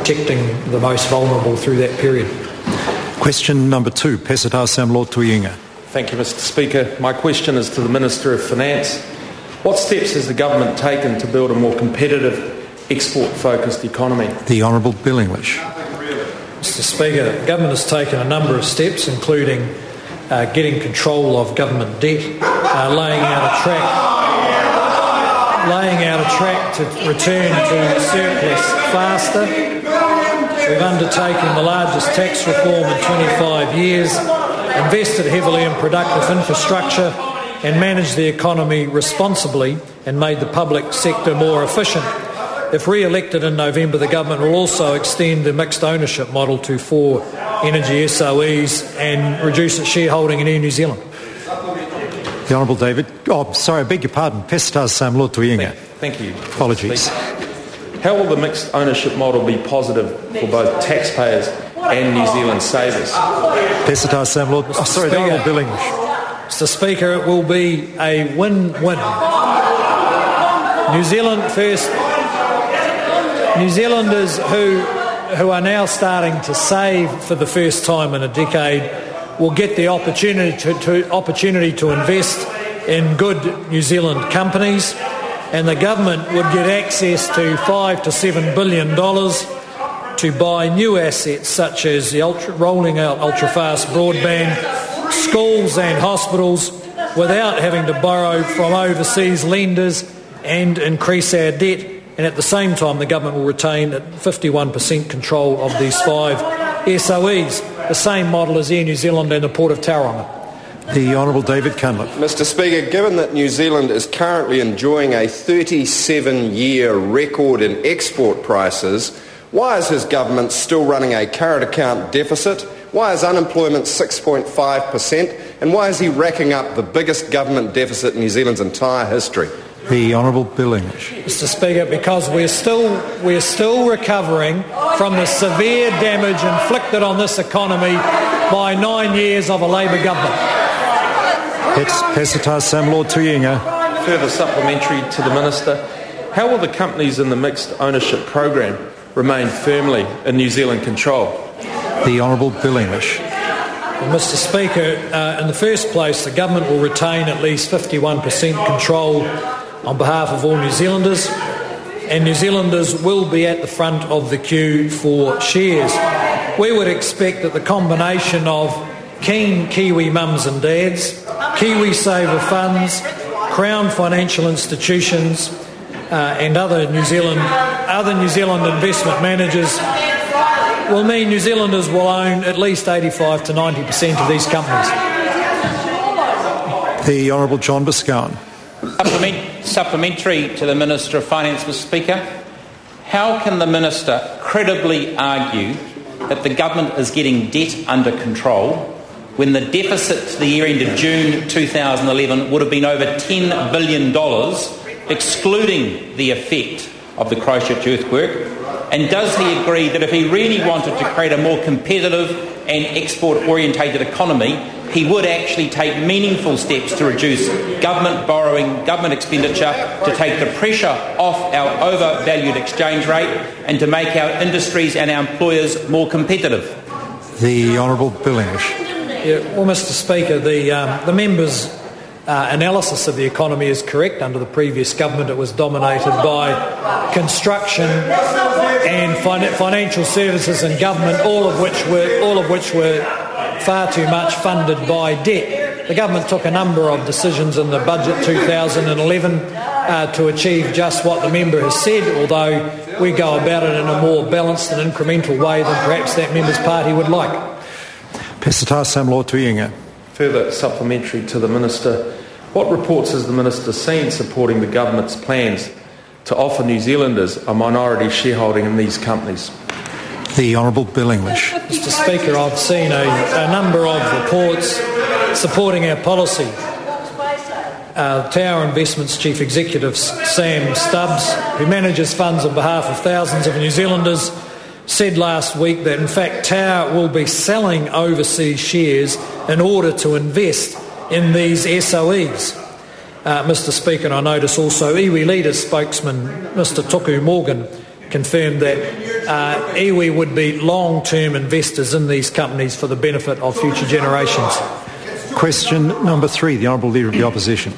protecting the most vulnerable through that period. Question number 2, Peseta Lotu-Iiga. Thank you, Mr Speaker. My question is to the Minister of Finance. What steps has the government taken to build a more competitive, export-focused economy? The Honourable Bill English. Mr Speaker, the government has taken a number of steps, including getting control of government debt, laying out a track to return to surplus faster. We've undertaken the largest tax reform in 25 years, invested heavily in productive infrastructure and managed the economy responsibly and made the public sector more efficient. If re-elected in November, the government will also extend the mixed ownership model to 4 energy SOEs and reduce its shareholding in Air New Zealand. The Honourable David. Oh, sorry, I beg your pardon. Peseta Lotu-Iiga. Thank you. Apologies. How will the mixed ownership model be positive for both taxpayers and New Zealand savers? Peseta Lotu-Iiga. Sorry, the Honourable Bill English. Mr Speaker, it will be a win-win. New Zealand first. New Zealanders who are now starting to save for the first time in a decade will get the opportunity to invest in good New Zealand companies, and the government would get access to $5 to $7 billion to buy new assets such as rolling out ultra-fast broadband, schools and hospitals without having to borrow from overseas lenders and increase our debt. And at the same time, the government will retain 51% control of these 5 SOEs, the same model as Air New Zealand and the Port of Tauranga. The Honourable David Cunliffe. Mr Speaker, given that New Zealand is currently enjoying a 37-year record in export prices, why is his government still running a current account deficit? Why is unemployment 6.5%? And why is he racking up the biggest government deficit in New Zealand's entire history? The Honourable Bill English. Mr Speaker, because we're still recovering from the severe damage inflicted on this economy by 9 years of a Labour government. Peseta Lotu-Iiga. Further supplementary to the Minister. How will the companies in the mixed ownership program remain firmly in New Zealand control? The Honourable Bill English. Well, Mr Speaker, in the first place, the government will retain at least 51% control on behalf of all New Zealanders, and New Zealanders will be at the front of the queue for shares. We would expect that the combination of keen Kiwi mums and dads, Kiwi saver funds, Crown financial institutions and other New Zealand investment managers will mean New Zealanders will own at least 85 to 90% of these companies. The Honourable John Biscown. Supplementary to the Minister of Finance, Mr Speaker. How can the Minister credibly argue that the government is getting debt under control when the deficit to the year end of June 2011 would have been over $10 billion, excluding the effect of the Christchurch earthquake? And does he agree that if he really wanted to create a more competitive and export-orientated economy, he would actually take meaningful steps to reduce government borrowing, government expenditure, to take the pressure off our overvalued exchange rate and to make our industries and our employers more competitive? The Honourable Bill English. Yeah, well, Mr Speaker, the members' analysis of the economy is correct. Under the previous government, it was dominated by construction and financial services and government, all of which were far too much funded by debt. The government took a number of decisions in the budget 2011 to achieve just what the member has said, although we go about it in a more balanced and incremental way than perhaps that member's party would like. Peseta Lotu-Iiga. Further supplementary to the Minister. What reports has the Minister seen supporting the government's plans to offer New Zealanders a minority shareholding in these companies? The Honourable Bill English. Mr Speaker, I've seen a number of reports supporting our policy. Tower Investments Chief Executive Sam Stubbs, who manages funds on behalf of thousands of New Zealanders, said last week that in fact Tower will be selling overseas shares in order to invest in these SOEs. Mr Speaker, and I notice also iwi Leaders spokesman Mr Tuku Morgan confirmed that iwi would be long-term investors in these companies for the benefit of future generations. Question number 3, the Honourable Leader of the Opposition.